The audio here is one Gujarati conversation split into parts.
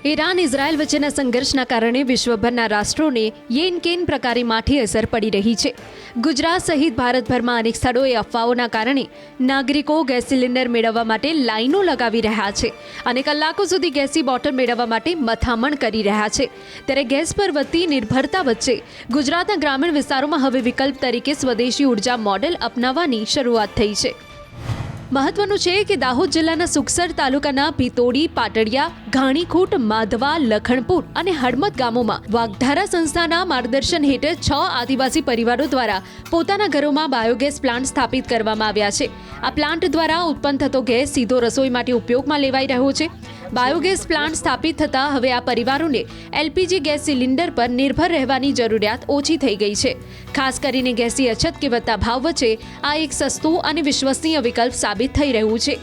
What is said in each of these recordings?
ઈરાન ઇઝરાયલ વચ્ચેના સંઘર્ષના કારણે વિશ્વભરના રાષ્ટ્રોને યેન કેન પ્રકારે માઠી અસર પડી રહી છે। ગુજરાત સહિત ભારતભરમાં અનેક સ્થળોએ અફવાઓના કારણે નાગરિકો ગેસ સિલિન્ડર મેળવવા માટે લાઈનો લગાવી રહ્યા છે અને કલાકો સુધી ગેસની બોટલ મેળવવા માટે મથામણ કરી રહ્યા છે। ત્યારે ગેસ પર વધતી નિર્ભરતા વચ્ચે ગુજરાતના ગ્રામીણ વિસ્તારોમાં હવે વિકલ્પ તરીકે સ્વદેશી ઉર્જા મોડેલ અપનાવવાની શરૂઆત થઈ છે। મહત્વનું છે કે દાહોદ જિલ્લાના સુખસર તાલુકાના ભીતોડી, પાટડિયા, ઘાણીખૂટ, માધવા, લખણપુર અને હડમત ગામોમાં વાગધારા સંસ્થાના માર્ગદર્શન હેઠળ 6 આદિવાસી પરિવારો દ્વારા પોતાના ઘરોમાં બાયોગેસ પ્લાન્ટ સ્થાપિત કરવામાં આવ્યા છે। આ પ્લાન્ટ દ્વારા ઉત્પન્ન થતો ગેસ સીધો રસોઈ માટે ઉપયોગમાં લેવાઈ રહ્યો છે। બાયોગેસ પ્લાન્ટ સ્થાપિત થતાં હવે આ પરિવારોને એલપીજી ગેસ સિલિન્ડર પર નિર્ભર રહેવાની જરૂરિયાત ઓછી થઈ ગઈ છે। ખાસ કરીને ગેસની અછત કે વધતા ભાવ વચ્ચે આ એક સસ્તું અને વિશ્વસનીય વિકલ્પ સાબિત થઈ રહ્યું છે।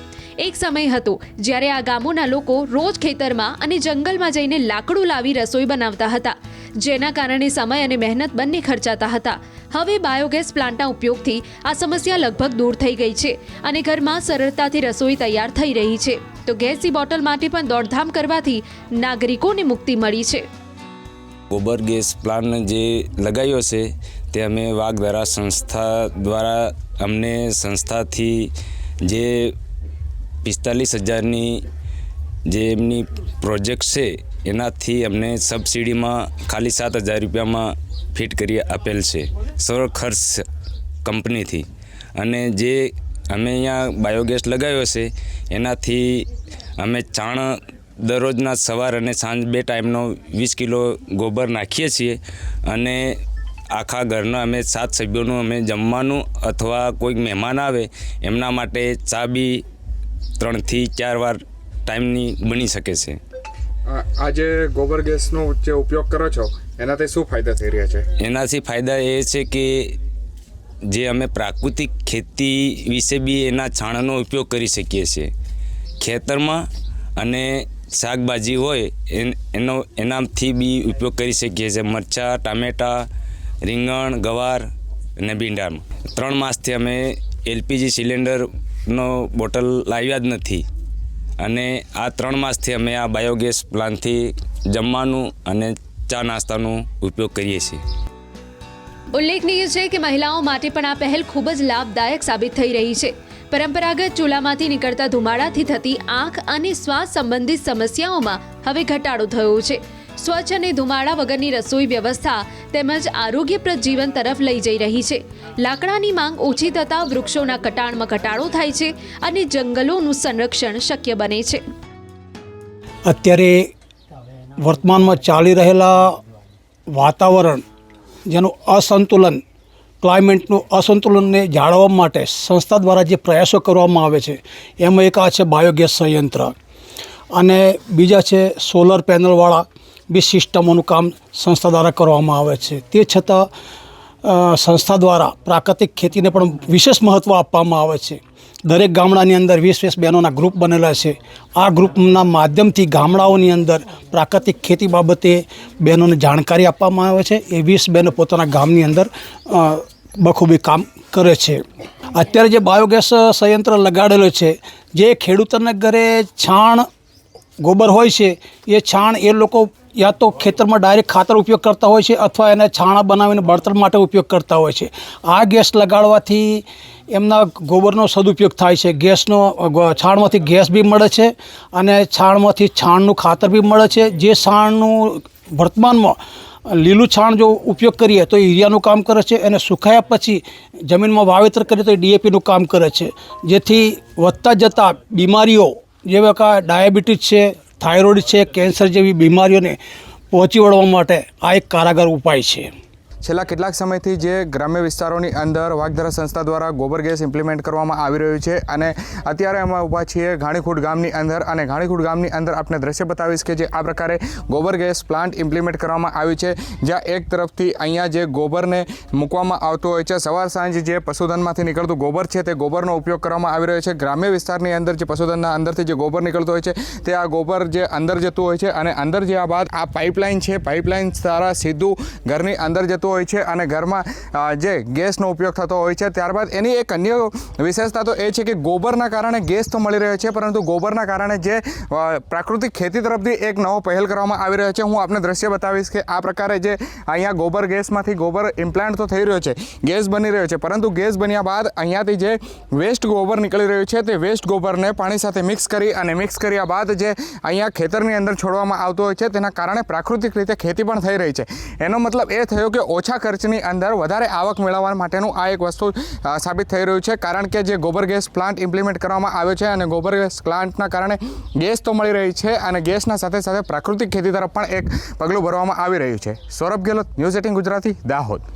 એક સમય હતો જ્યારે આ ગામોના લોકો રોજ ખેતરમાં અને જંગલમાં જઈને લાકડું લાવી રસોઈ બનાવતા હતા, જેના કારણે સમય અને મહેનત બંને ખર્ચાતા હતા। હવે બાયોગેસ પ્લાન્ટના ઉપયોગથી આ સમસ્યા લગભગ દૂર થઈ ગઈ છે અને ઘરમાં સરળતાથી રસોઈ તૈયાર થઈ રહી છે। તો ગેસની બોટલ માટે પણ દોડધામ કરવાથી નાગરિકોને મુક્તિ મળી છે। ગોબર ગેસ પ્લાન્ટ જે લગાવ્યો છે તે અમે વાગધારા સંસ્થા દ્વારા અમને સંસ્થાથી જે 45,000ની જે એમની પ્રોજેક્ટ છે એનાથી અમને સબસિડીમાં ખાલી 7,000 રૂપિયામાં ફિટ કરી આપેલ છે સૌર ખર્ચ કંપનીથી। અને જે અમે અહીંયા બાયોગેસ લગાવ્યો છે એનાથી અમે છાણ દરરોજના સવાર અને સાંજ 2 ટાઈમનો 20 કિલો ગોબર નાખીએ છીએ અને આખા ઘરના અમે 7 સભ્યોનું અમે જમવાનું અથવા કોઈક મહેમાન આવે એમના માટે ચા બી 3 થી 4 વાર ટાઈમની બની શકે છે। આજે ગોબર ગેસનો જે ઉપયોગ કરો છો એનાથી શું ફાયદા થઈ રહ્યા છે? એનાથી ફાયદા એ છે કે જે અમે પ્રાકૃતિક ખેતી વિશે બી એના છાણનો ઉપયોગ કરી શકીએ છીએ ખેતરમાં, અને શાકભાજી હોય એનાથી બી ઉપયોગ કરી શકીએ છીએ। મરચાં, ટામેટાં, રીંગણ, ગવાર અને ભીંડામાં 3 માસથી અમે એલપીજી સિલિન્ડરનો બોટલ લાવ્યા જ નથી અને આ 3 માસથી અમે આ બાયોગેસ પ્લાન્ટથી જમવાનું અને ચા નાસ્તાનો ઉપયોગ કરીએ છીએ। ઉલ્લેખનીય છે કે મહિલાઓ માટે પણ આ પહેલ ખૂબ જ લાભદાયક સાબિત થઈ રહી છે। પરંપરાગત ચૂલામાંથી નીકળતા ધુમાડાથી થતી આંખ અને શ્વાસ સંબંધિત સમસ્યાઓમાં હવે ઘટાડો થયો છે। સ્વચ્છ અને ધુમાડા વગરની રસોઈ વ્યવસ્થા તેમજ આરોગ્યપ્રદ જીવન તરફ લઈ જઈ રહી છે। લાકડાની માંગ ઓછી થતાં વૃક્ષોના કટાણમાં ઘટાડો થાય છે અને જંગલોનું સંરક્ષણ શક્ય બને છે। અત્યારે વર્તમાનમાં ચાલી રહેલા વાતાવરણ જેનું અસંતુલન, ક્લાઇમેટનું અસંતુલનને જાળવવા માટે સંસ્થા દ્વારા જે પ્રયાસો કરવામાં આવે છે એમાં એક આ છે બાયોગેસ સંયંત્ર અને બીજા છે સોલર પેનલવાળા બી સિસ્ટમોનું કામ સંસ્થા દ્વારા કરવામાં આવે છે। તે છતાં સંસ્થા દ્વારા પ્રાકૃતિક ખેતીને પણ વિશેષ મહત્ત્વ આપવામાં આવે છે। દરેક ગામડાની અંદર 20 બહેનોના ગ્રુપ બનેલા છે। આ ગ્રુપના માધ્યમથી ગામડાઓની અંદર પ્રાકૃતિક ખેતી બાબતે બહેનોને જાણકારી આપવામાં આવે છે। એ 20 બહેનો પોતાના ગામની અંદર બખૂબી કામ કરે છે। અત્યારે જે બાયોગેસ સંયંત્ર લગાડેલો છે, જે ખેડૂતોના ઘરે છાણ ગોબર હોય છે એ છાણ એ લોકો યા તો ખેતરમાં ડાયરેક્ટ ખાતર ઉપયોગ કરતા હોય છે અથવા એને છાણા બનાવીને બળતણ માટે ઉપયોગ કરતા હોય છે। આ ગેસ લગાડવાથી એમના ગોબરનો સદુપયોગ થાય છે। ગેસનો છાણમાંથી ગેસ બી મળે છે અને છાણમાંથી છાણનું ખાતર બી મળે છે। જે છાણનું વર્તમાનમાં લીલું છાણ જો ઉપયોગ કરીએ તો યુરિયાનું કામ કરે છે અને સુકાયા પછી જમીનમાં વાવેતર કરીએ તો ડીએપીનું કામ કરે છે, જેથી વધતા જતા બીમારીઓ જેવા કે ડાયાબિટીસ છે, થાઇરોઇડ છે, કેન્સર જેવી બીમારીઓને પહોંચી વળવા માટે આ એક કારાગર ઉપાય છે। છેલ્લા કેટલાક સમયથી જે ગ્રામ્ય વિસ્તારોની અંદર વાગધારા સંસ્થા દ્વારા ગોબર ગેસ ઇમ્પ્લિમેન્ટ કરવામાં આવી રહ્યું છે અને અત્યારે અમે ઊભા છીએ ઘાણીખૂટ ગામની અંદર અને ઘાણીખૂટ ગામની અંદર આપણે દ્રશ્ય બતાવીશ કે જે આ પ્રકારે ગોબર ગેસ પ્લાન્ટ ઇમ્પ્લિમેન્ટ કરવામાં આવ્યું છે, જ્યાં એક તરફથી અહીંયા જે ગોબરને મૂકવામાં આવતું હોય છે, સવાર સાંજ જે પશુધનમાંથી નીકળતું ગોબર છે તે ગોબરનો ઉપયોગ કરવામાં આવી રહ્યો છે। ગ્રામ્ય વિસ્તારની અંદર જે પશુધનના અંદરથી જે ગોબર નીકળતું હોય છે તે આ ગોબર જે અંદર જતું હોય છે અને અંદર જ્યાં બાદ આ પાઇપલાઇન છે, પાઇપલાઇન દ્વારા સીધું ઘરની અંદર જતું આવતું હોય છે અને ઘરમાં જે ગેસનો ઉપયોગ થતો હોય છે. ત્યારબાદ એની એક અન્ય વિશેષતા તો એ છે કે ગોબરના કારણે ગેસ તો મળી રહ્યો છે, પરંતુ ગોબરના કારણે જે પ્રાકૃતિક ખેતી તરફથી એક નવો પહેલ કરવામાં આવી રહ્યો છે. હું આપને દ્રશ્ય બતાવીશ કે આ પ્રકારે જે અહીંયા ગોબર ગેસમાંથી ગોબર ઇમ્પ્લાન્ટ તો થઈ રહ્યો છે, ગેસ બની રહ્યો છે, પરંતુ ગેસ બન્યા બાદ અહીંયાથી જે વેસ્ટ ગોબર નીકળી રહ્યું છે તે વેસ્ટ ગોબરને પાણી સાથે મિક્સ કર્યા બાદ જે અહીંયા ખેતરની અંદર છોડવામાં આવતું હોય છે, તેના કારણે પ્રાકૃતિક રીતે ખેતી પણ થઈ રહી છે. એનો મતલબ એ થયો કે ઓછા ખર્ચની અંદર વધારે આવક મેળવવા માટેનું આ એક વસ્તુ સાબિત થઈ રહ્યું છે, કારણ કે જે ગોબર ગેસ પ્લાન્ટ ઇમ્પ્લિમેન્ટ કરવામાં આવ્યો છે અને ગોબર ગેસ પ્લાન્ટના કારણે ગેસ તો મળી રહી છે અને ગેસના સાથે સાથે પ્રાકૃતિક ખેતી તરફ પણ એક પગલું ભરવામાં આવી રહ્યું છે. સૌરભ ગેહલોત, ન્યૂઝ 18 ગુજરાતી, દાહોદ.